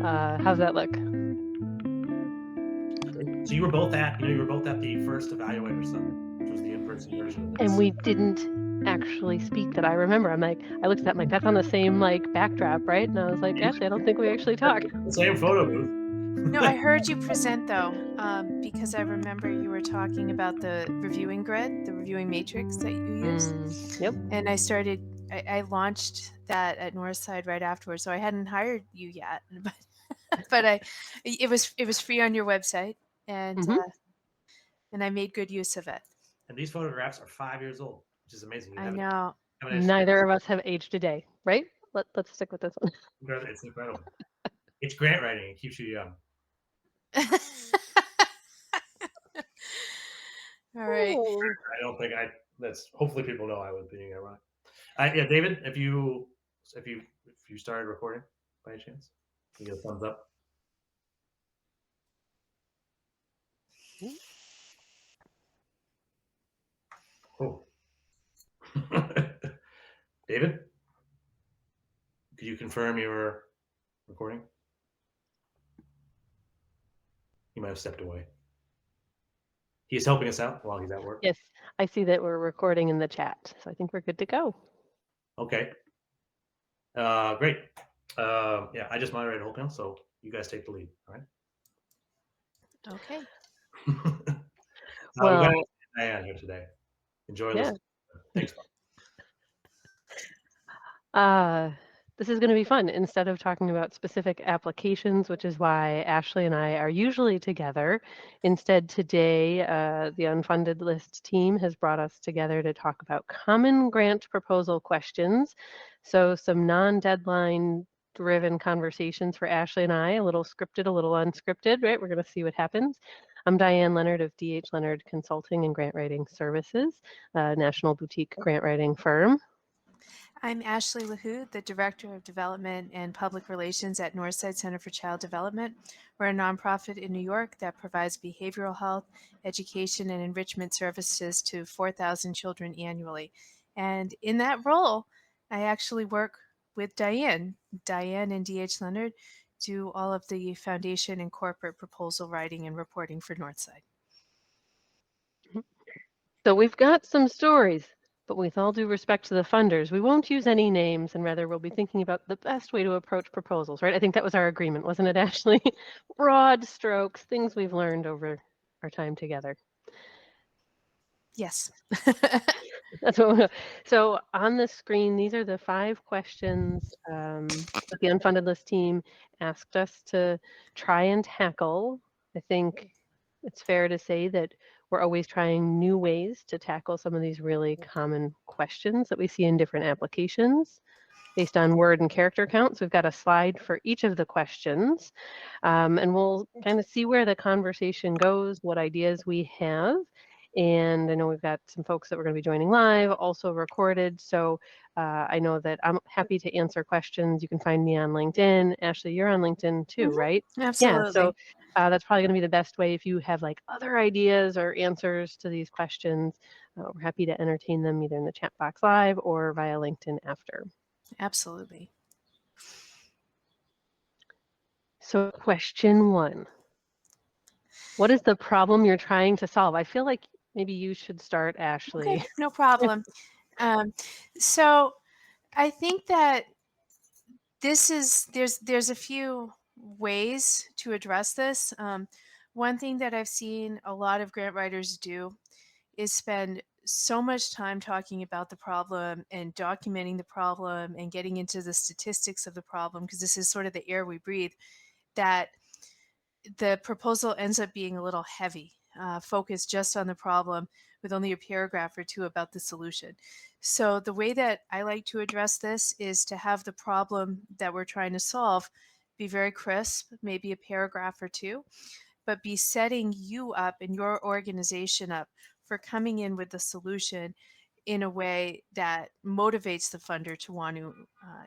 How's that look? So you were both at, the first evaluator summit, which was the in-person version of And this. we didn't actually speak that I remember. I looked at that, I'm like, that's on the same like backdrop, right? And I was like, Ashley, I don't think we actually talked. The same photo booth. No, I heard you present though, because I remember you were talking about the reviewing grid, the reviewing matrix that you use, Yep. and I launched that at Northside right afterwards. So I hadn't hired you yet, but it was free on your website, and hmm uh, and I made good use of it. And these photographs are 5 years old, which is amazing. You I haven't know. haven't actually. Neither of us have aged a day, right? Let's stick with this one. It's incredible. It's grant writing. It keeps you young. All right. Oh. I don't think I. That's hopefully people know I was being ironic. Yeah, David, if you started recording by any chance, you get a thumbs up. Oh, David, could you confirm you were recording? He might have stepped away. He's helping us out while he's at work. Yes, I see that we're recording in the chat, so I think we're good to go. Okay. Great. Yeah, I just moderated the whole panel, so you guys take the lead. All right. Okay. We've Well, got Diane here today. Enjoy yeah. listening. Thanks. Uh, this is going to be fun. Instead of talking about specific applications, which is why Ashley and I are usually together, instead today, the Unfunded List team has brought us together to talk about common grant proposal questions. So some non-deadline driven conversations for Ashley and I, a little scripted, a little unscripted, right? We're going to see what happens. I'm Diane Leonard of DH Leonard Consulting and Grant Writing Services, a national boutique grant writing firm. I'm Ashley LaHoo, the Director of Development and Public Relations at Northside Center for Child Development. We're a nonprofit in New York that provides behavioral health, education, and enrichment services to 4,000 children annually. And in that role, I actually work with Diane. Diane and DH Leonard do all of the foundation and corporate proposal writing and reporting for Northside. So we've got some stories, but with all due respect to the funders, we won't use any names and rather we'll be thinking about the best way to approach proposals, right? I think that was our agreement, wasn't it, Ashley? Broad strokes, things we've learned over our time together. Yes. That's what so on the screen, these are the 5 questions that the Unfunded List team asked us to try and tackle. I think it's fair to say that we're always trying new ways to tackle some of these really common questions that we see in different applications based on word and character counts. We've got a slide for each of the questions, and we'll kind of see where the conversation goes, what ideas we have. And I know we've got some folks that we're going to be joining live, also recorded. So I know that I'm happy to answer questions. You can find me on LinkedIn. Ashley, you're on LinkedIn too, right? Yeah, so Absolutely. that's probably going to be the best way if you have like other ideas or answers to these questions. We're happy to entertain them either in the chat box live or via LinkedIn after. Absolutely. So question 1. What is the problem you're trying to solve? I feel like maybe you should start, Okay, Ashley. no problem. Um, so I think that there's a few ways to address this. One thing that I've seen a lot of grant writers do is spend so much time talking about the problem and documenting the problem and getting into the statistics of the problem, because this is sort of the air we breathe, that the proposal ends up being a little heavy, focused just on the problem with only a paragraph or two about the solution. So, the way that I like to address this is to have the problem that we're trying to solve be very crisp, maybe a paragraph or two, but be setting you up and your organization up for coming in with the solution in a way that motivates the funder to want to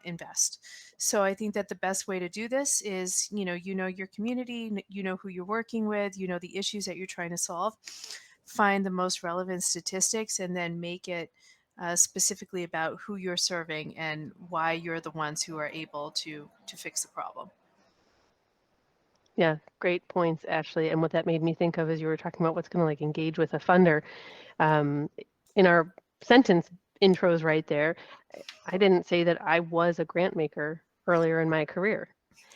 invest. So I think that the best way to do this is, your community, you know who you're working with, you know the issues that you're trying to solve, find the most relevant statistics, and then make it specifically about who you're serving and why you're the ones who are able to fix the problem. Yeah, great points, Ashley. And what that made me think of is you were talking about what's going to like engage with a funder. Um, in our sentence intros right there, I didn't say that I was a grant maker earlier in my career.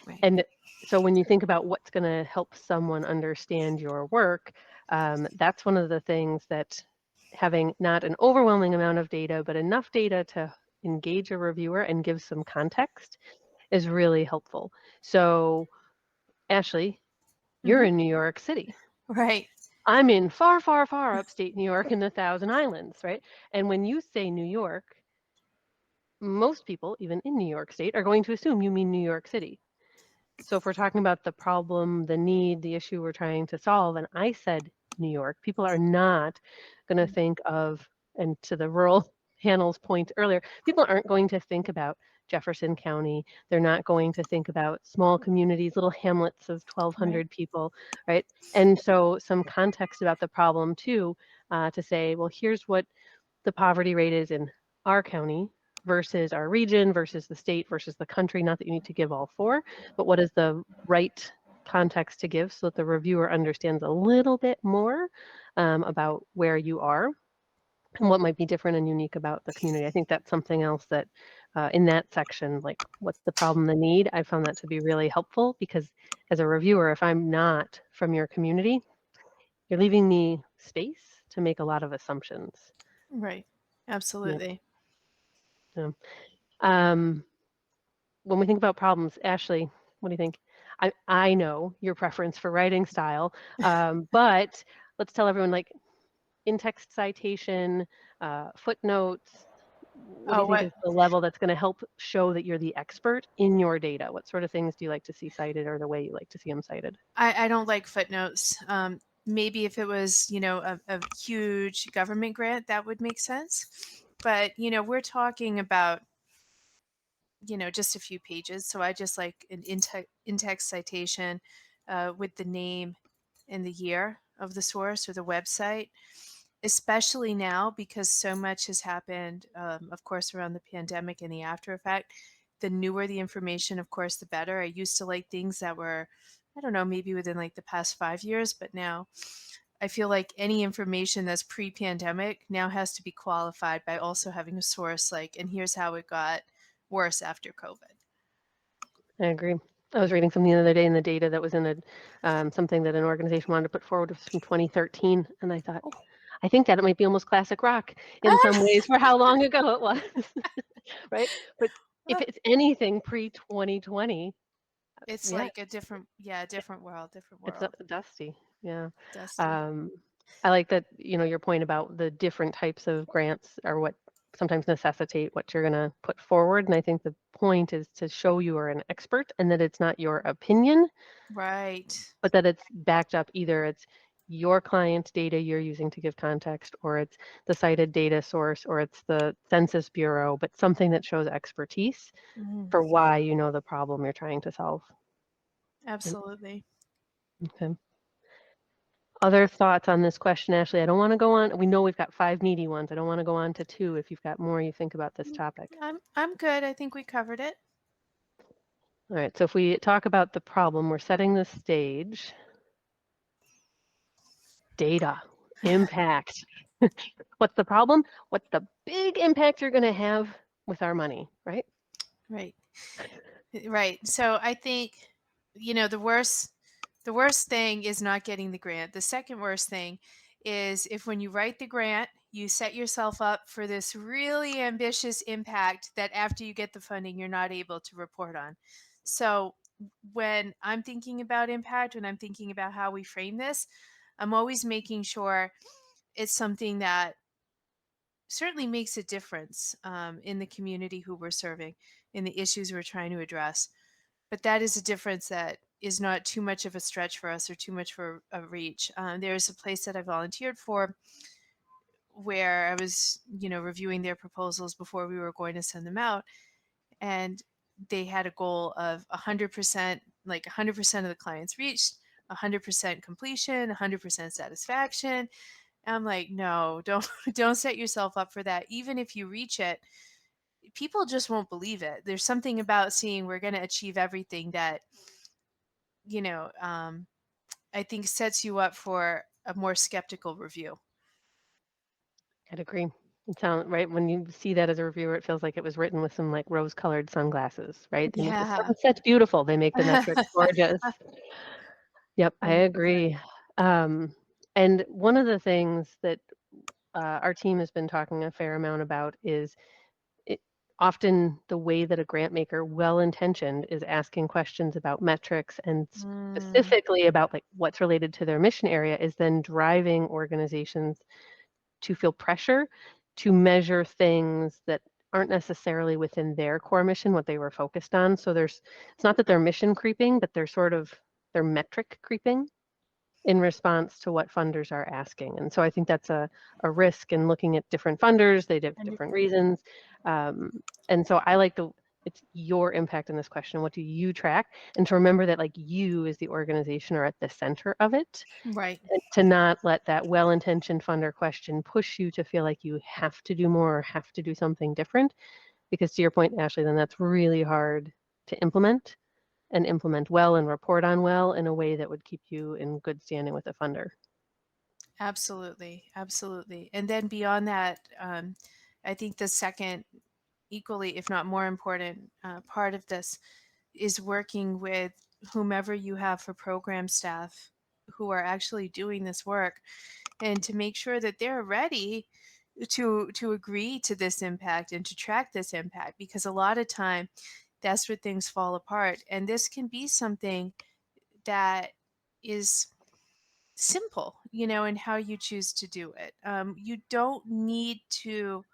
Right. And so when you think about what's going to help someone understand your work, that's one of the things that having not an overwhelming amount of data, but enough data to engage a reviewer and give some context is really helpful. So, Ashley, you're Hmm. in New York City. Right. I'm in far, far, far upstate New York in the Thousand Islands, right? And when you say New York, most people, even in New York State, are going to assume you mean New York City. So if we're talking about the problem, the need, the issue we're trying to solve, and I said New York, people are not going to think of, and to the rural panel's point earlier, people aren't going to think about Jefferson County. They're not going to think about small communities, little hamlets of Right. 1,200 people, right? And so some context about the problem too, to say, well, here's what the poverty rate is in our county versus our region versus the state versus the country. Not that you need to give all four, but what is the right context to give so that the reviewer understands a little bit more about where you are and what might be different and unique about the community. I think that's something else that in that section, like what's the problem, the need, I found that to be really helpful because as a reviewer, if I'm not from your community, you're leaving me space to make a lot of assumptions. Right. Yeah. Absolutely. Yeah. Um, when we think about problems, Ashley, what do you think? I know your preference for writing style, but let's tell everyone like in-text citation, footnotes. What do Oh, you think what is the level that's going to help show that you're the expert in your data? What sort of things do you like to see cited or the way you like to see them cited? I don't like footnotes. Maybe if it was, a huge government grant, that would make sense. But, we're talking about, just a few pages. So I just like an in-text citation with the name and the year of the source or the website, especially now because so much has happened, of course, around the pandemic and the after effect. The newer the information, of course, the better. I used to like things that were, I don't know, maybe within like the past 5 years, but now I feel like any information that's pre pandemic now has to be qualified by also having a source like, and here's how it got worse after COVID. I agree. I was reading something the other day in the data that was in a something that an organization wanted to put forward was from 2013, and I thought, Oh. I think that it might be almost classic rock in some ways for how long ago it was, right? But if it's anything pre-2020, It's yeah, like a different, yeah, different world, different it's world. dusty. Yeah. Dusty. Um, I like that, your point about the different types of grants are what sometimes necessitate what you're going to put forward. And I think the point is to show you are an expert and that it's not your opinion, Right. but that it's backed up. Either it's your client data you're using to give context, or it's the cited data source, or it's the Census Bureau, but something that shows expertise Mhm. for why you know the problem you're trying to solve. Yep. Absolutely. Okay. Other thoughts on this question, Ashley? I don't want to go on. We know we've got 5 meaty ones. I don't want to go on to 2 if you've got more you think about this Mm, topic. I'm good. I think we covered it. All right, so if we talk about the problem, we're setting the stage. Data, impact. What's the problem? What's the big impact you're going to have with our money, right? Right. Right. So I think, the worst thing is not getting the grant. The second worst thing is if when you write the grant, you set yourself up for this really ambitious impact that after you get the funding, you're not able to report on. So when I'm thinking about impact, when I'm thinking about how we frame this, I'm always making sure it's something that certainly makes a difference in the community who we're serving, in the issues we're trying to address. But that is a difference that is not too much of a stretch for us or too much for a reach. There's a place that I volunteered for where I was, reviewing their proposals before we were going to send them out, and they had a goal of 100%, like 100% of the clients reached, 100% completion, 100% satisfaction. I'm like, no, don't don't set yourself up for that. Even if you reach it, people just won't believe it. There's something about seeing we're going to achieve everything that you know, I think sets you up for a more skeptical review. I'd agree. It sounds right when you see that as a reviewer, it feels like it was written with some like rose-colored sunglasses, right? They make the Yeah. sunsets beautiful. They make the metrics gorgeous. Yep, I 100%. agree. Um, and one of the things that our team has been talking a fair amount about is it, often the way that a grant maker, well-intentioned, is asking questions about metrics and Mm, specifically about like what's related to their mission area is then driving organizations to feel pressure to measure things that aren't necessarily within their core mission, what they were focused on. So there's, it's not that they're mission creeping, but they're sort of, they're metric creeping in response to what funders are asking. And so I think that's a risk in looking at different funders. They have different 100%. reasons. Um, and so I like the, it's your impact in this question. What do you track? And to remember that like you as the organization are at the center of it, Right. and to not let that well-intentioned funder question push you to feel like you have to do more or have to do something different. Because to your point, Ashley, then that's really hard to implement and implement well and report on well in a way that would keep you in good standing with a funder. Absolutely. Absolutely. And then beyond that, I think the second, equally, if not more important, part of this is working with whomever you have for program staff who are actually doing this work, and to make sure that they're ready to agree to this impact and to track this impact, because a lot of time that's where things fall apart. And this can be something that is simple, in how you choose to do it. You don't need to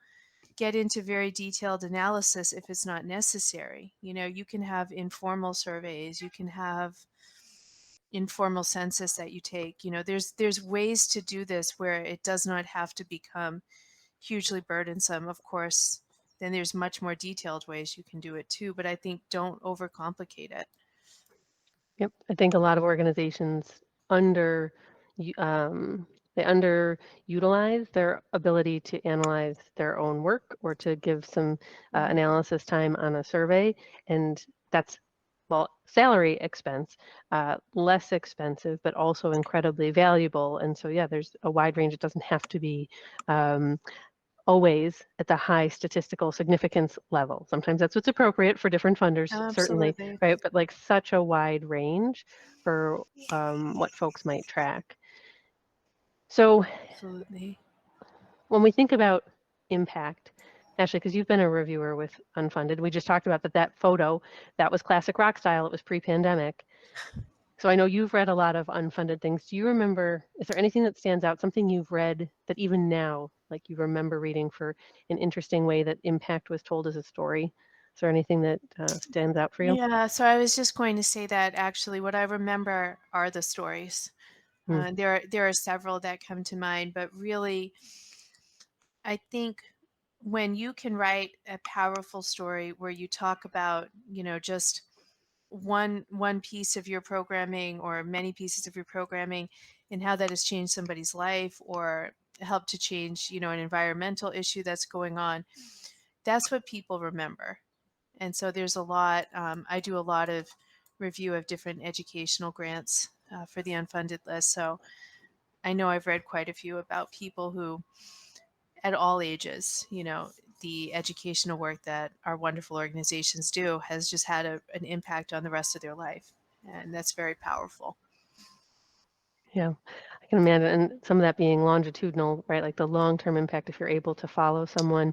get into very detailed analysis if it's not necessary. You can have informal surveys, you can have informal census that you take. There's ways to do this where it does not have to become hugely burdensome. Of course, then there's much more detailed ways you can do it too, but I think don't overcomplicate it. Yep, I think a lot of organizations under, they underutilize their ability to analyze their own work or to give some Right. analysis time on a survey, and that's well, salary expense, less expensive, but also incredibly valuable. And so, yeah, there's a wide range. It doesn't have to be um, always at the high statistical significance level. Sometimes that's what's appropriate for different funders, certainly, Absolutely. right? But like such a wide range for what folks might track. So Absolutely. when we think about impact, Ashley, because you've been a reviewer with Unfunded, we just talked about that photo, that was classic rock style. It was pre-pandemic. So I know you've read a lot of unfunded things. Do you remember, is there anything that stands out, something you've read that even now, like you remember reading for an interesting way that impact was told as a story? Is there anything that stands out for you? Yeah, so I was just going to say that actually what I remember are the stories. Hmm. There are several that come to mind, but really, I think when you can write a powerful story where you talk about, just one piece of your programming or many pieces of your programming and how that has changed somebody's life or helped to change, an environmental issue that's going on, that's what people remember. And so there's a lot, I do a lot of review of different educational grants for the unfunded list. So I know I've read quite a few about people who, at all ages, the educational work that our wonderful organizations do has just had an impact on the rest of their life. And that's very powerful. Yeah, I can imagine, and some of that being longitudinal, right? Like the long-term impact if you're able to follow someone.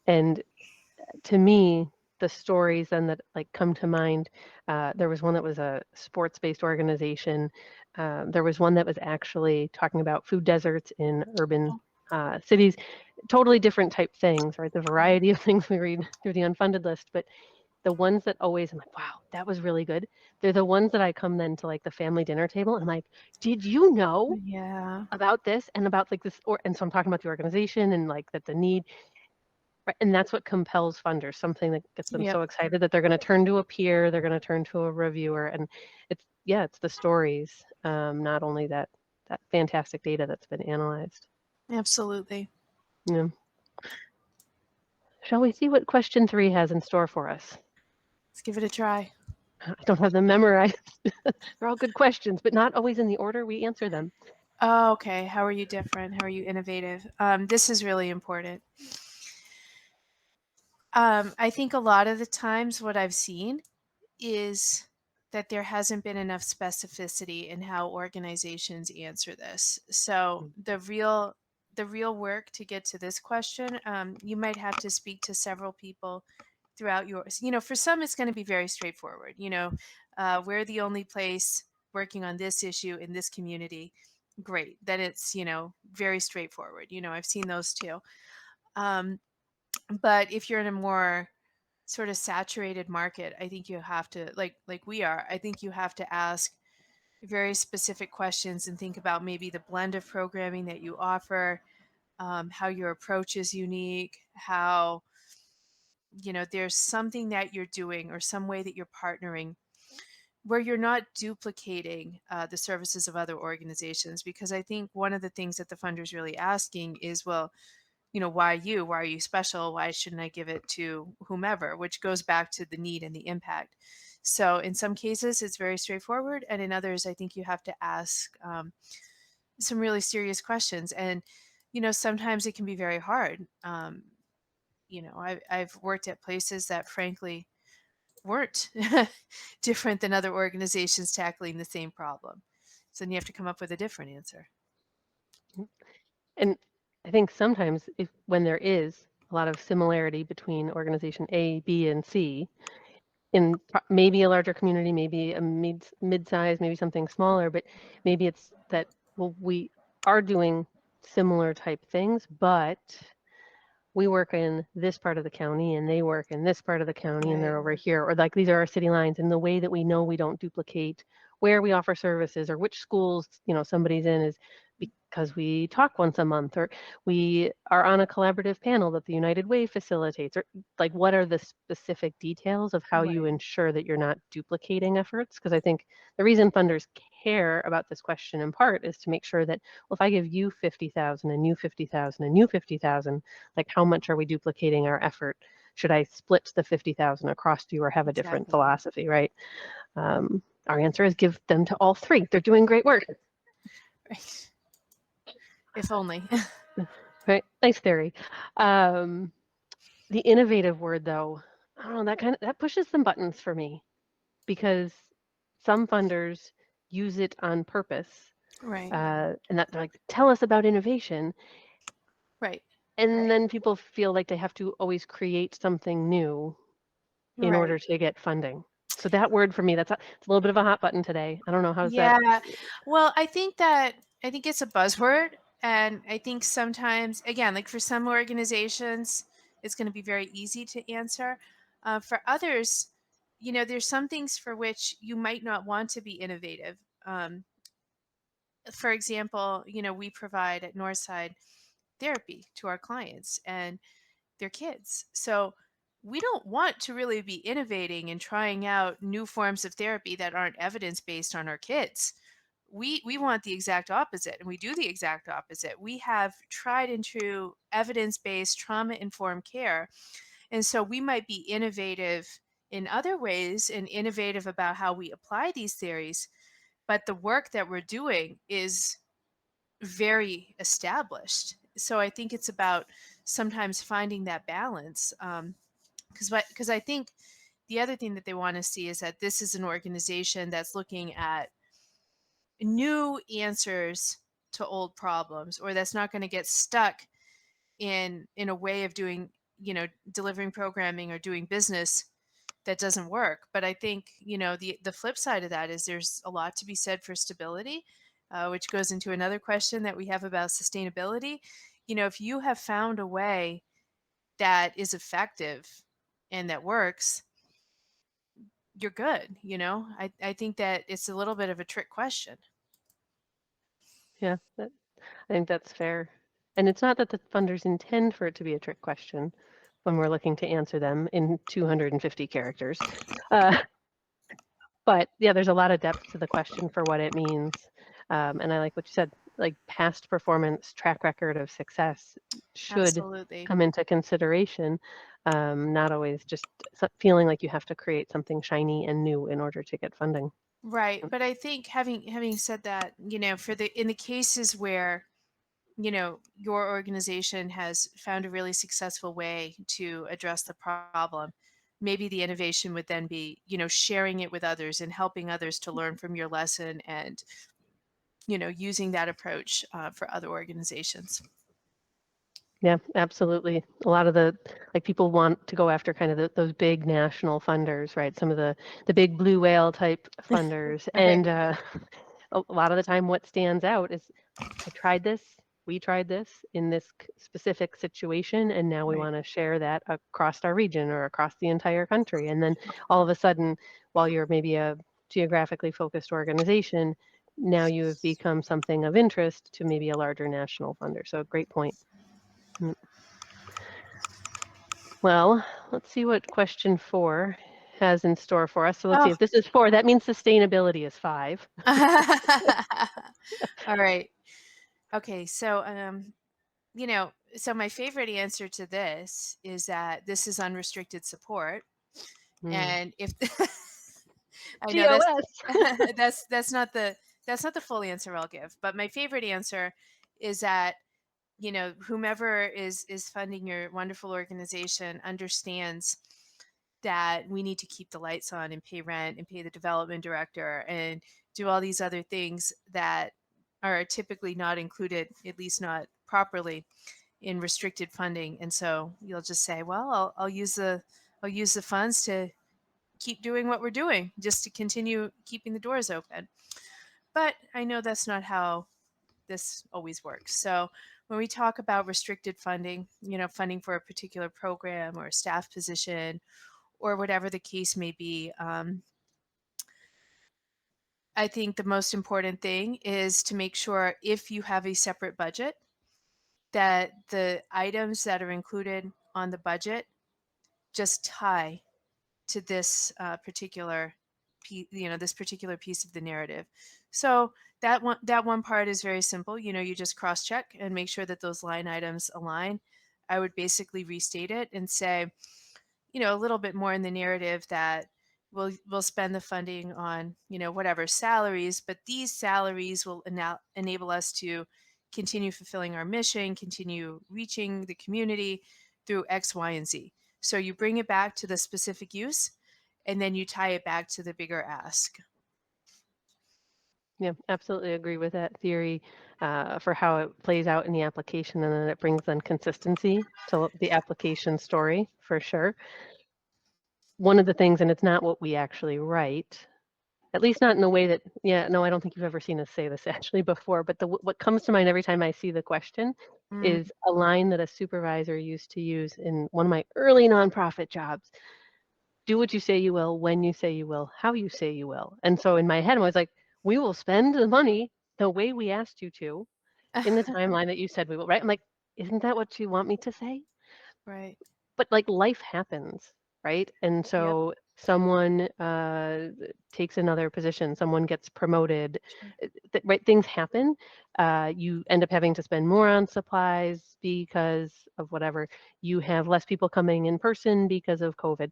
And to me, the stories then that like come to mind, there was one that was a sports-based organization. There was one that was actually talking about food deserts in urban cities, totally different type things, right? The Right. variety of things we read through the unfunded list, but the ones that always I'm like, wow, that was really good. They're the ones that I come then to like the family dinner table and I'm like, did you know Yeah. about this and about like this? Or and so I'm talking about the organization and like that the need. Right, and that's what compels funders, something that gets them Yep. so excited that they're going to turn to a peer, they're going to turn to a reviewer, and it's yeah, it's the stories, not only that fantastic data that's been analyzed. Absolutely. Yeah. Shall we see what question 3 has in store for us? Let's give it a try. I don't have them memorized. They're all good questions, but not always in the order we answer them. Oh, okay. How are you different? How are you innovative? This is really important. I think a lot of the times what I've seen is that there hasn't been enough specificity in how organizations answer this. So the real work to get to this question, you might have to speak to several people throughout yours. For some, it's going to be very straightforward. We're the only place working on this issue in this community. Great. Then it's, very straightforward. I've seen those too. Um, but if you're in a more sort of saturated market, I think you have to, like we are, I think you have to ask very specific questions and think about maybe the blend of programming that you offer, how your approach is unique, how there's something that you're doing or some way that you're partnering where you're not duplicating the services of other organizations. Because I think one of the things that the funder is really asking is, well, why you? Why are you special? Why shouldn't I give it to whomever? Which goes back to the need and the impact. So in some cases, it's very straightforward. And in others, I think you have to ask some really serious questions. And, sometimes it can be very hard. I've worked at places that frankly weren't different than other organizations tackling the same problem. So then you have to come up with a different answer. And I think sometimes when there is a lot of similarity between organization A, B, and C, in maybe a larger community, maybe a mid-size, maybe something smaller, but maybe it's that, well, we are doing similar type things, but we work in this part of the county and they work in this part of the county and they're Right. over here, or like these are our city lines, and the way that we know we don't duplicate where we offer services or which schools somebody's in is because we talk once a month, or we are on a collaborative panel that the United Way facilitates, or like what are the specific details of how you Right. ensure that you're not duplicating efforts. Because I think the reason funders care about this question in part is to make sure that, well, if I give you 50,000 and you 50,000 and you 50,000, like how much are we duplicating our effort? Should I split the 50,000 across you or have a different Exactly. philosophy, right? Our answer is give them to all three. They're doing great work. Right. If only. Right? Nice theory. The innovative word, though, I don't know, that pushes some buttons for me, because some funders use it on purpose, Right. and that they're like, tell us about innovation, Right. and then people feel like they have to always create something new in Right. order to get funding. So that word for me, it's a little bit of a hot button today. I don't know, how's that? Yeah. Well, I think it's a buzzword. And I think sometimes, again, like for some organizations, it's going to be very easy to answer. For others, there's some things for which you might not want to be innovative. For example, we provide at Northside therapy to our clients and their kids. So we don't want to really be innovating and trying out new forms of therapy that aren't evidence based on our kids. We want the exact opposite, and we do the exact opposite. We have tried and true evidence based trauma informed care. And so we might be innovative in other ways and innovative about how we apply these theories, but the work that we're doing is very established. So I think it's about sometimes finding that balance. Because I think the other thing that they want to see is that this is an organization that's looking at new answers to old problems, or that's not going to get stuck in a way of doing, delivering programming or doing business that doesn't work. But I think, the flip side of that is there's a lot to be said for stability, which goes into another question that we have about sustainability. If you have found a way that is effective and that works, you're good. I think that it's a little bit of a trick question. Yeah, I think that's fair. And it's not that the funders intend for it to be a trick question when we're looking to answer them in 250 characters. Uh, but yeah, there's a lot of depth to the question for what it means. And I like what you said. like past performance, track record of success should Absolutely. come into consideration. Not always just feeling like you have to create something shiny and new in order to get funding. Right. But I think having said that, for the in the cases where, your organization has found a really successful way to address the problem, maybe the innovation would then be, sharing it with others and helping others to learn from your lesson and, using that approach for other organizations. Yeah, absolutely. A lot of the like people want to go after kind of those big national funders, right? Some of the big blue whale type funders, Right. and a lot of the time, what stands out is I tried this, we tried this in this specific situation, and now we Right. want to share that across our region or across the entire country. And then all of a sudden, while you're maybe a geographically focused organization, now you have become something of interest to maybe a larger national funder. So, great point. Mm. Well, let's see what question 4 has in store for us. So let's see Oh. if this is 4, that means sustainability is 5. All right. Okay. So, so my favorite answer to this is that this is unrestricted support. Mm. And if I know TOS. that's not the full answer I'll give, but my favorite answer is that whomever is funding your wonderful organization understands that we need to keep the lights on and pay rent and pay the development director and do all these other things that are typically not included, at least not properly, in restricted funding. And so you'll just say, well, I'll use the funds to keep doing what we're doing, just to continue keeping the doors open. But I know that's not how this always works. So when we talk about restricted funding, funding for a particular program or a staff position or whatever the case may be, I think the most important thing is to make sure if you have a separate budget, that the items that are included on the budget just tie to this particular this particular piece of the narrative. So that one part is very simple. You just cross check and make sure that those line items align. I would basically restate it and say, a little bit more in the narrative that we'll spend the funding on, whatever salaries, but these salaries will enable us to continue fulfilling our mission, continue reaching the community through X, Y, and Z. So you bring it back to the specific use, and then you tie it back to the bigger ask. Yeah, absolutely agree with that theory for how it plays out in the application, and then it brings in consistency to the application story for sure. One of the things, and it's not what we actually write, at least not in the way that, yeah, no, I don't think you've ever seen us say this actually before, but what comes to mind every time I see the question Mm, is a line that a supervisor used to use in one of my early nonprofit jobs. Do what you say you will, when you say you will, how you say you will. And so in my head, I was like, we will spend the money the way we asked you to in the timeline that you said we will, right? I'm like, isn't that what you want me to say? right. But like life happens, right? And Yep. so someone takes another position, someone gets promoted, Sure. right? Things happen. You end up having to spend more on supplies because of whatever. You have less people coming in person because of COVID.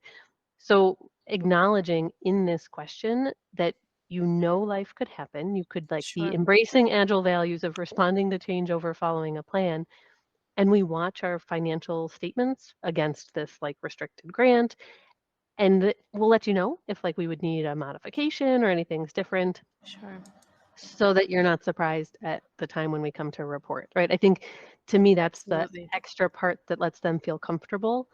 So acknowledging in this question that life could happen, you could like be Sure. embracing agile values of responding to change over following a plan, and we watch our financial statements against this like restricted grant, and we'll let you know if like we would need a modification or anything's different, Sure. so that you're not surprised at the time when we come to report, right? I think to me that's the Absolutely. extra part that lets them feel comfortable.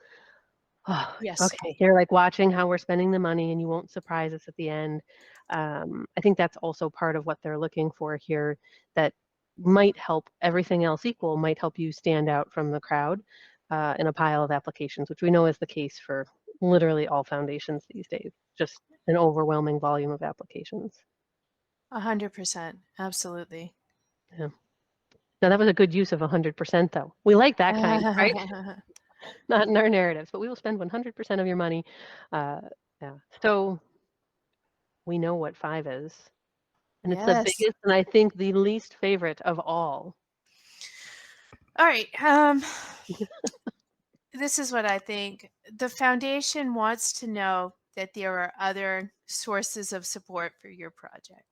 Oh, Yes. okay. You're like watching how we're spending the money and you won't surprise us at the end. I think that's also part of what they're looking for here that might help everything else equal, might help you stand out from the crowd in a pile of applications, which we know is the case for literally all foundations these days, just an overwhelming volume of applications. 100%. Absolutely. Yeah. Now that was a good use of 100% though. We like that kind, right? Not in our narratives, but we will spend 100% of your money. Uh, yeah. So we know what 5 is. And it's the Yes. biggest and I think the least favorite of all. All right. This is what I think. The foundation wants to know that there are other sources of support for your project.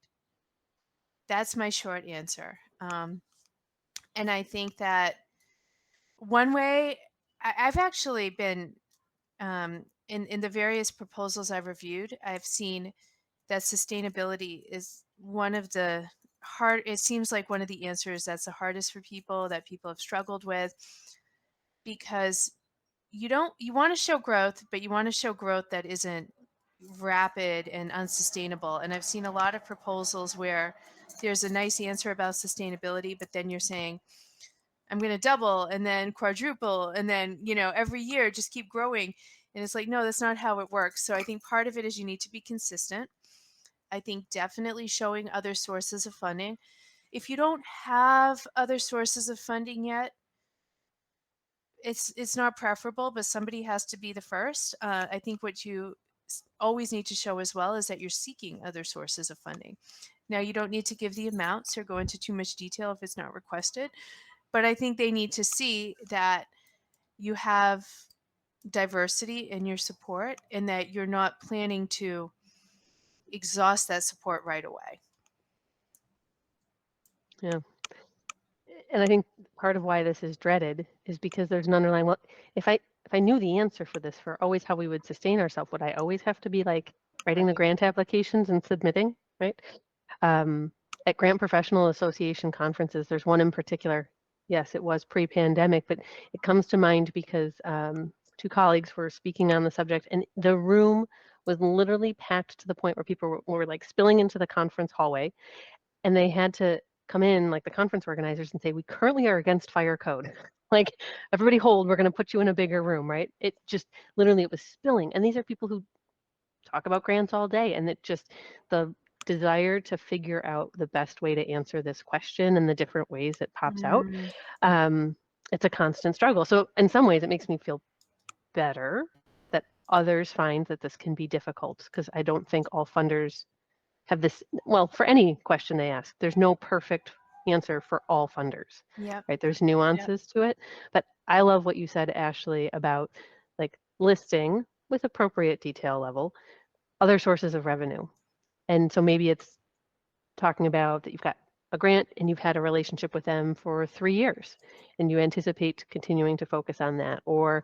That's my short answer. And I think that one way I've actually been in the various proposals I've reviewed, I've seen that sustainability is one of the hard. It seems like one of the answers that's the hardest for people that people have struggled with because you want to show growth, but you want to show growth that isn't rapid and unsustainable. And I've seen a lot of proposals where there's a nice answer about sustainability, but then you're saying, I'm going to double and then quadruple and then, every year just keep growing. And it's like, no, that's not how it works. So I think part of it is you need to be consistent. I think definitely showing other sources of funding. If you don't have other sources of funding yet, it's not preferable, but somebody has to be the first. I think what you always need to show as well is that you're seeking other sources of funding. Now, you don't need to give the amounts or go into too much detail if it's not requested, but I think they need to see that you have diversity in your support and that you're not planning to exhaust that support right away. Yeah. And I think part of why this is dreaded is because there's an underlying, well, if I knew the answer for this, for always how we would sustain ourselves, would I always have to be like writing the Right. grant applications and submitting, right? Um, at Grant Professional Association conferences, there's one in particular. Yes, it was pre-pandemic, but it comes to mind because two colleagues were speaking on the subject, and the room was literally packed to the point where people were like spilling into the conference hallway, and they had to come in, like the conference organizers, and say, "We currently are against fire code." Like, everybody hold, we're going to put you in a bigger room, right? It just literally it was spilling, and these are people who talk about grants all day, and it just the desire to figure out the best way to answer this question and the different ways it pops out. Mm, Um, it's a constant struggle. So in some ways, it makes me feel better that others find that this can be difficult because I don't think all funders have this. Well, for any question they ask, there's no perfect answer for all funders, yep. right? There's Yep. nuances to it. But I love what you said, Ashley, about like listing with appropriate detail level other sources of revenue. And so maybe it's talking about that you've got a grant and you've had a relationship with them for 3 years and you anticipate continuing to focus on that. Or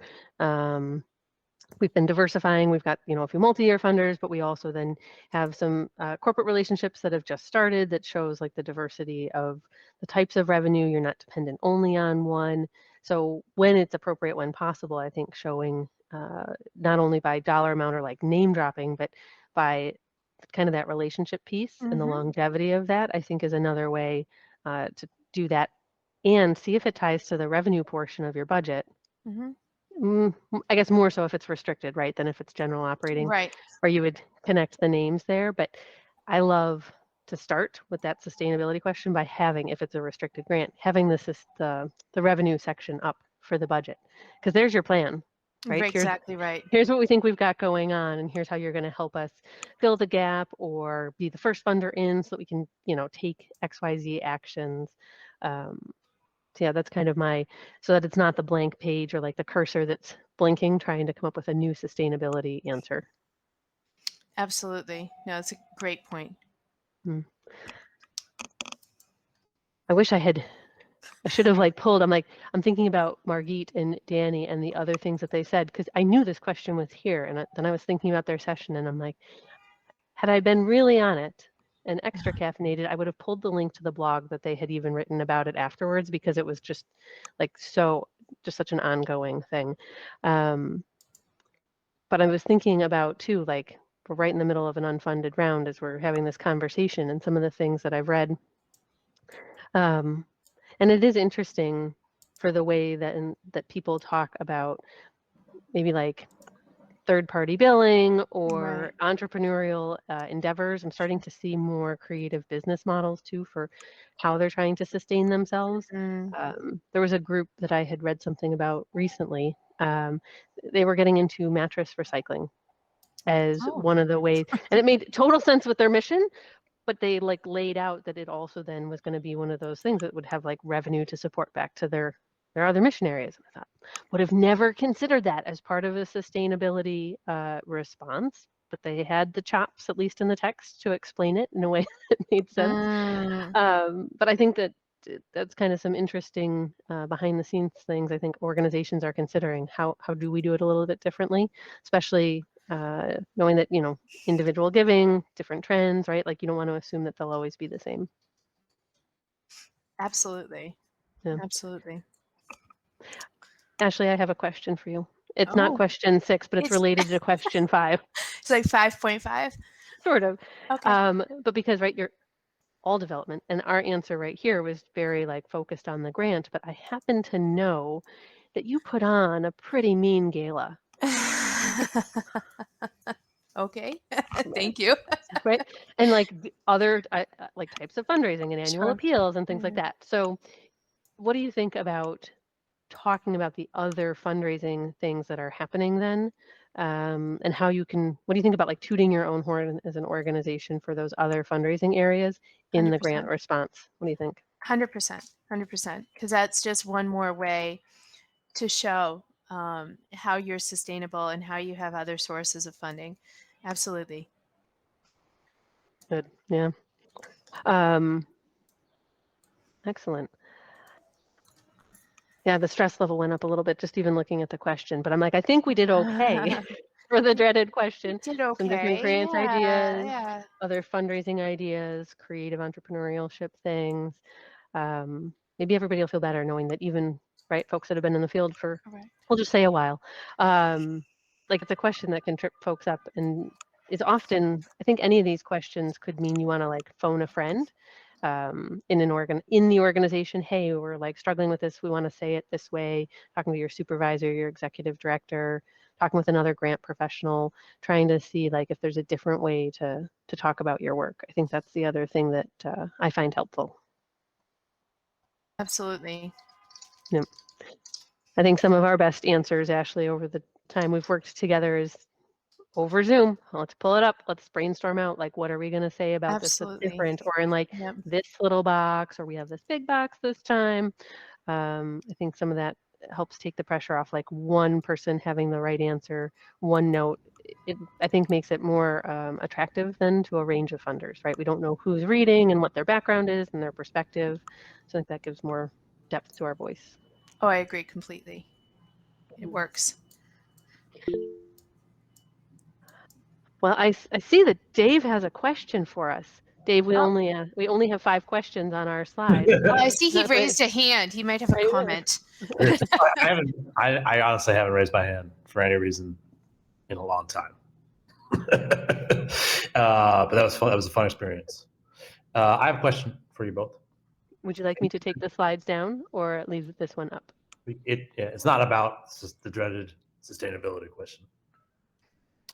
we've been diversifying. We've got, a few multi-year funders, but we also then have some corporate relationships that have just started that shows like the diversity of the types of revenue. You're not dependent only on one. So when it's appropriate, when possible, I think showing not only by dollar amount or like name dropping, but by kind of that relationship piece and the Mm-hmm. longevity of that, I think is another way to do that and see if it ties to the revenue portion of your budget. Mm-hmm. I guess more so if it's restricted, right, than if it's general operating, Right. or you would connect the names there. But I love to start with that sustainability question by having, if it's a restricted grant, having the revenue section up for the budget, because there's your plan, right? Right. Exactly right. Here's what we think we've got going on, and here's how you're going to help us fill the gap or be the first funder in so that we can, take XYZ actions. Um, so yeah, that's kind of so that it's not the blank page or like the cursor that's blinking, trying to come up with a new sustainability answer. Absolutely. No, that's a great point. Hmm. I wish I should have like pulled. I'm thinking about Margit and Danny and the other things that they said because I knew this question was here, and then I was thinking about their session, and I'm like, had I been really on it and extra caffeinated, I would have pulled the link to the blog that they had even written about it afterwards because it was just like just such an ongoing thing. Um, but I was thinking about too, like we're right in the middle of an unfunded round as we're having this conversation, and some of the things that I've read. Um, and it is interesting for the way that people talk about maybe like third-party billing or Right. entrepreneurial endeavors. I'm starting to see more creative business models too for how they're trying to sustain themselves. Mm. There was a group that I had read something about recently. They were getting into mattress recycling as Oh. one of the ways, and it made total sense with their mission. but they like laid out that it also then was going to be one of those things that would have like revenue to support back to their other mission areas. And I thought, would have never considered that as part of a sustainability response, but they had the chops, at least in the text, to explain it in a way that made sense. Mm, But I think that that's kind of some interesting behind the scenes things I think organizations are considering. How do we do it a little bit differently, especially knowing that, individual giving, different trends, right? Like you don't want to assume that they'll always be the same. absolutely. Yeah. Absolutely. Ashley, I have a question for you. It's not Oh, question 6, but it's it's related to question 5, it's like 5.5. sort of. Okay. But because, right, you're all development, and our answer right here was very like focused on the grant, but I happen to know that you put on a pretty mean gala. Okay. Thank you. Right? And like other like types of fundraising and annual Sure. appeals and things like Yeah. that. So what do you think about talking about the other fundraising things that are happening then? And how you can, what do you think about like tooting your own horn as an organization for those other fundraising areas in the grant 100%. response? What do you think? 100%. 100%. Because that's just one more way to show how you're sustainable and how you have other sources of funding. Absolutely. Good. Yeah. Um, excellent. Yeah, the stress level went up a little bit just even looking at the question, but I'm like, I think we did okay for the dreaded You question. did Some different okay. grant Yeah. ideas, Yeah. other fundraising ideas, creative entrepreneurship things. Maybe everybody will feel better knowing that even, right, folks that have been in the field for, All right. we'll just say a while, like it's a question that can trip folks up and is often, I think any of these questions could mean you want to like phone a friend in the organization. Hey, we're like struggling with this. We want to say it this way. Talking to your supervisor, your executive director, talking with another grant professional, trying to see like if there's a different way to talk about your work. I think that's the other thing that I find helpful. Absolutely. Yep. I think some of our best answers, Ashley, over the time we've worked together is over Zoom. Let's pull it up. Let's brainstorm out like what are we going to say about this that's Absolutely. different, or in like Yep. this little box, or we have this big box this time. I think some of that helps take the pressure off. Like one person having the right answer, one note. It I think makes it more attractive than to a range of funders, right? We don't know who's reading and what their background is and their perspective. So I think that gives more depth to our voice. Oh, I agree completely. It works. Well, I see that Dave has a question for us. Dave, we Oh, only have 5 questions on our slide. I see he Not raised a hand. He might have a right there. comment. I haven't. I honestly haven't raised my hand for any reason in a long time. But that was fun. That was a fun experience. I have a question for you both. Would you like me to take the slides down or leave this one up? It's not about the dreaded sustainability question.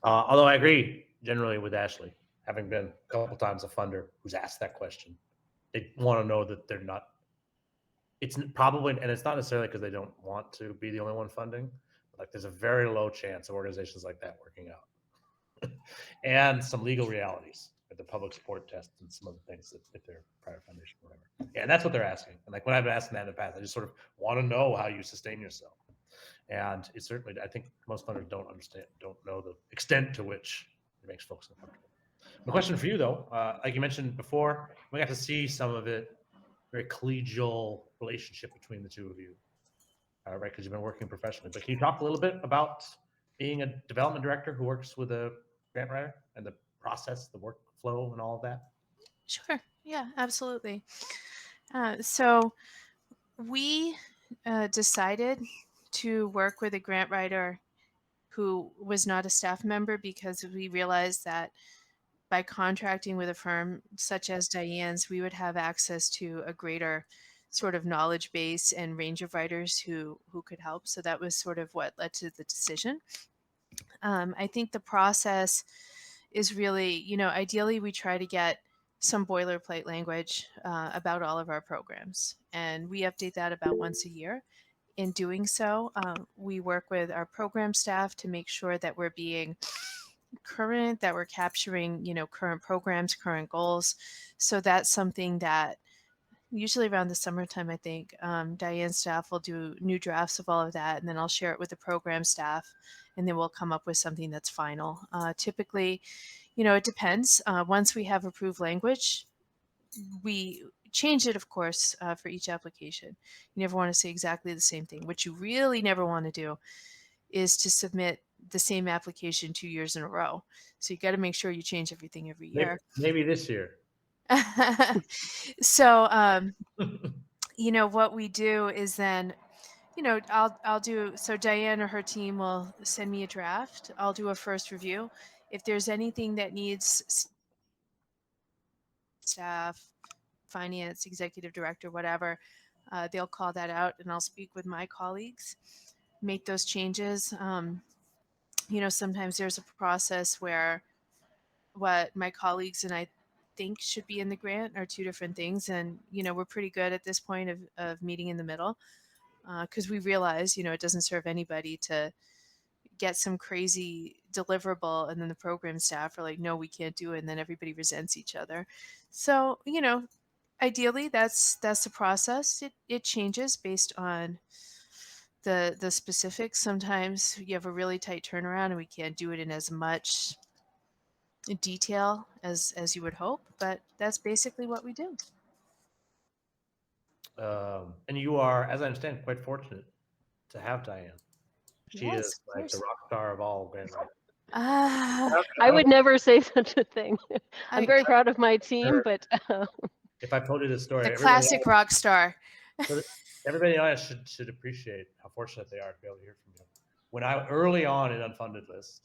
Although I agree generally with Ashley, having been a couple times a funder who's asked that question, they want to know that they're not. It's probably, and it's not necessarily because they don't want to be the only one funding. But like, there's a very low chance of organizations like that working out, and some legal realities, like the public support test and some other things that if they're private foundation or whatever. Yeah, and that's what they're asking. And like when I've been asking that in the past, I just sort of want to know how you sustain yourself. And it's certainly, I think most funders don't know the extent to which it makes folks uncomfortable. My question for you, though, like you mentioned before, we got to see some of it, very collegial relationship between the two of you, right? Because you've been working professionally. But can you talk a little bit about being a development director who works with a grant writer and the process, the workflow, and all of that? Sure. Yeah, absolutely. So we decided to work with a grant writer who was not a staff member because we realized that by contracting with a firm such as Diane's, we would have access to a greater sort of knowledge base and range of writers who could help. So that was sort of what led to the decision. I think the process is really, ideally we try to get some boilerplate language about all of our programs, and we update that about once a year. In doing so, we work with our program staff to make sure that we're being current, that we're capturing, current programs, current goals. So that's something that usually around the summertime, I think, Diane's staff will do new drafts of all of that, and then I'll share it with the program staff, and then we'll come up with something that's final. Typically, it depends. Once we have approved language, we change it, of course, for each application. You never want to say exactly the same thing. What you really never want to do is to submit the same application 2 years in a row. So you got to make sure you change everything every year. Maybe this year. So, what we do is then, I'll do, so Diane or her team will send me a draft. I'll do a first review. If there's anything that needs staff, finance, executive director, whatever, they'll call that out, and I'll speak with my colleagues, make those changes. Sometimes there's a process where what my colleagues and I think should be in the grant are two different things. And, we're pretty good at this point of meeting in the middle, because we realize, it doesn't serve anybody to get some crazy deliverable and then the program staff are like, no, we can't do it. And then everybody resents each other. So, ideally that's the process. It changes based on the specifics. Sometimes you have a really tight turnaround and we can't do it in as much detail as you would hope, but that's basically what we do. And you are, as I understand, quite fortunate to have Diane. She Yes, is of like course. the rock star of all grant writers. I would never say such a thing. I'm I- very proud of my team, but If I told you this story, the classic rock star. everybody in the audience should appreciate how fortunate they are to be able to hear from you. When early on in Unfunded List,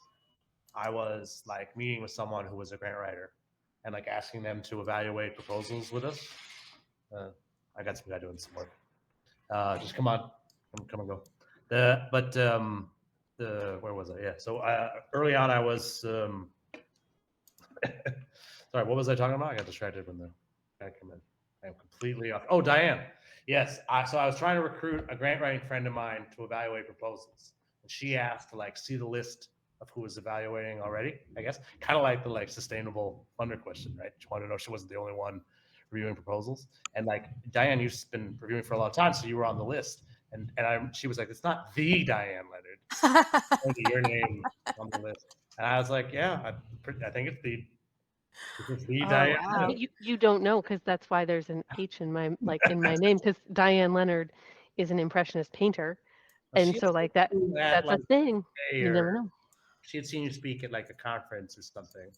I was like meeting with someone who was a grant writer and like asking them to evaluate proposals with us. I got some guy doing some work. Just come on, come and go. Where was I? Yeah. So early on, I was. Sorry, what was I talking about? I got distracted when the guy came in. I am completely off. Oh, Diane. Yes. So I was trying to recruit a grant writing friend of mine to evaluate proposals, and she asked to like see the list of who was evaluating already. I guess kind of like the like sustainable funder question, right? She wanted to know she wasn't the only one reviewing proposals. And like Diane, you've been reviewing for a long time, so you were on the list. And she was like, "It's not the Diane Leonard. Your name on the list." And I was like, "Yeah, I think it's the." Oh, Diane. wow. you don't know, because that's why there's an H in my name, because Diane Leonard is an impressionist painter, and so like that's a thing. You never know. She had seen you speak at like a conference or something.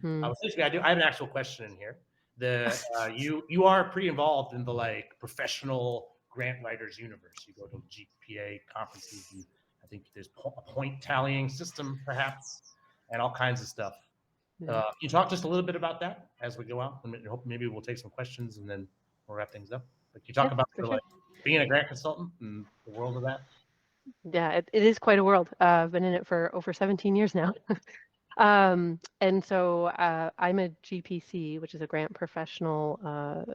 Hmm. I have an actual question in here. You are pretty involved in the like professional grant writers universe. You go to GPA conferences, and I think there's a point tallying system perhaps, and all kinds of stuff. Yeah. Can you talk just a little bit about that as we go out? And maybe we'll take some questions and then we'll wrap things up. But can you talk about for like being a grant consultant and the world of that? Yeah, it is quite a world. I've been in it for over 17 years now. And so I'm a GPC, which is a grant professional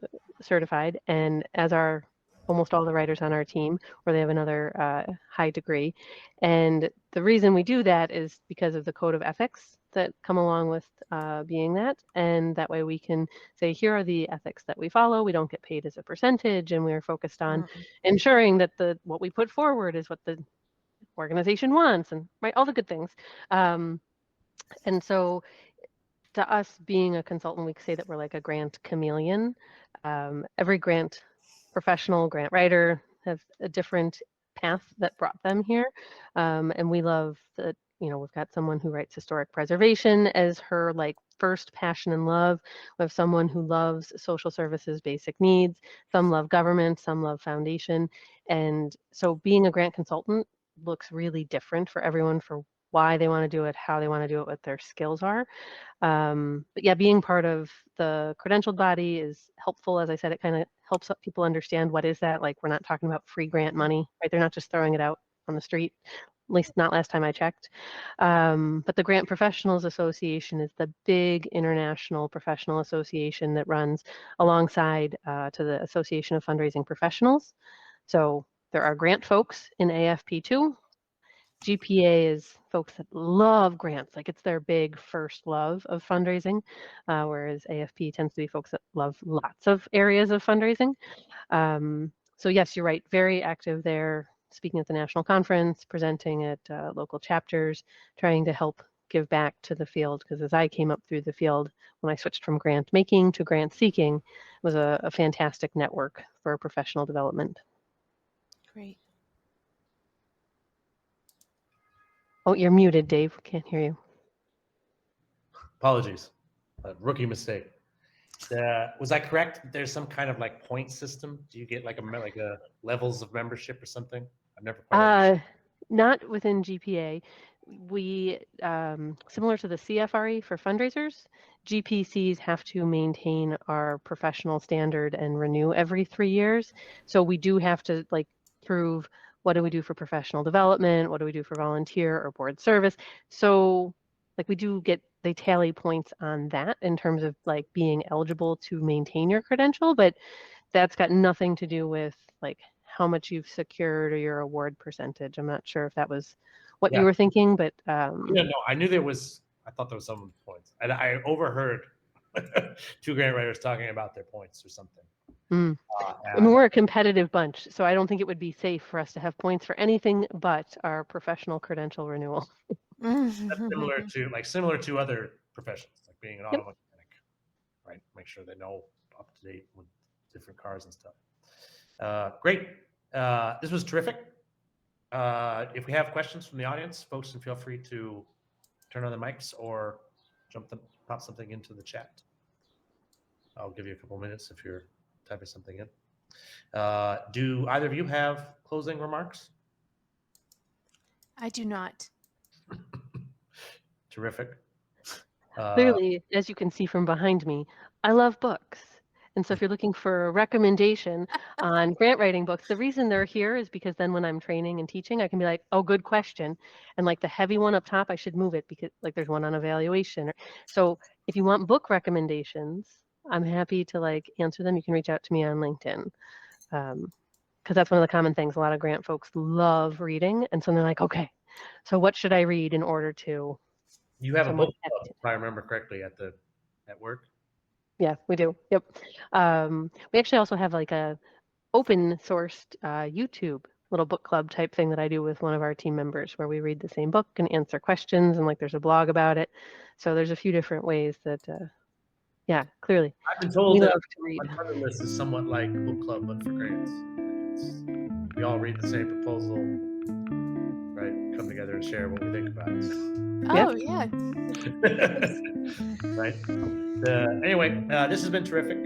certified, and as are almost all the writers on our team, or they have another high degree. And the reason we do that is because of the code of ethics that come along with being that. And that way we can say, here are the ethics that we follow. We don't get paid as a percentage, and we're focused on ensuring that what we put forward is what the organization wants, and right, all the good things. And so to us, being a consultant, we say that we're like a grant chameleon. Every grant professional, grant writer has a different path that brought them here. And we love that, we've got someone who writes historic preservation as her like first passion and love. We have someone who loves social services, basic needs. Some love government, some love foundation. And so being a grant consultant looks really different for everyone for why they want to do it, how they want to do it, what their skills are. But yeah, being part of the credentialed body is helpful. As I said, it kind of helps people understand what is that. Like, we're not talking about free grant money, right? They're not just throwing it out on the street, at least not last time I checked. But the Grant Professionals Association is the big international professional association that runs alongside to the Association of Fundraising Professionals. So there are grant folks in AFP2. GPA is folks that love grants, like it's their big first love of fundraising, whereas AFP tends to be folks that love lots of areas of fundraising. So yes, you're right, very active there, speaking at the national conference, presenting at local chapters, trying to help give back to the field, because as I came up through the field, when I switched from grant making to grant seeking, it was a fantastic network for professional development. Great. Oh, you're muted, Dave. Can't hear you. Apologies. Rookie mistake. Was I correct? There's some kind of like point system. Do you get like a levels of membership or something? I've never quite understood. Not within GPA. We, similar to the CFRE for fundraisers, GPCs have to maintain our professional standard and renew every 3 years. So we do have to like prove what do we do for professional development, what do we do for volunteer or board service. So like we do get, they tally points on that in terms of like being eligible to maintain your credential, but that's got nothing to do with like how much you've secured or your award percentage. I'm not sure if that was what you Yeah. were thinking, but No, I knew there was. I thought there was some points. I overheard 2 grant writers talking about their points or something. I mean, we're a competitive bunch, so I don't think it would be safe for us to have points for anything but our professional credential renewal. That's similar to other professions, like being an auto mechanic, right? Make sure they know up to date with different cars and stuff. Great. This was terrific. If we have questions from the audience, folks can feel free to turn on the mics or pop something into the chat. I'll give you a couple minutes if you're typing something in. Do either of you have closing remarks? I do not. Terrific. Clearly, as you can see from behind me, I love books. And so if you're looking for a recommendation on grant writing books, the reason they're here is because then when I'm training and teaching, I can be like, oh, good question. And like the heavy one up top, I should move it because like there's one on evaluation. So if you want book recommendations, I'm happy to like answer them. You can reach out to me on LinkedIn. Because that's one of the common things. A lot of grant folks love reading. And so they're like, okay, so what should I read in order to You have a somewhat book club, if I remember correctly, at work. Yeah, we do. Yep. We actually also have like a open sourced YouTube little book club type thing that I do with one of our team members where we read the same book and answer questions and like there's a blog about it. So there's a few different ways that, yeah, clearly I've been told we that love to read. Unfunded List is somewhat like book club, but for grants. We all read the same proposal, right? Come together and share what we think about it. Oh, yeah. Right. Anyway, this has been terrific.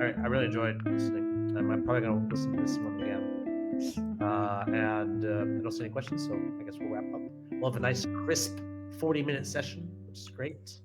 I really enjoyed listening. I'm probably going to listen to this one again. And I don't see any questions, so I guess we'll wrap up. We'll have a nice, crisp 40-minute session, which is great.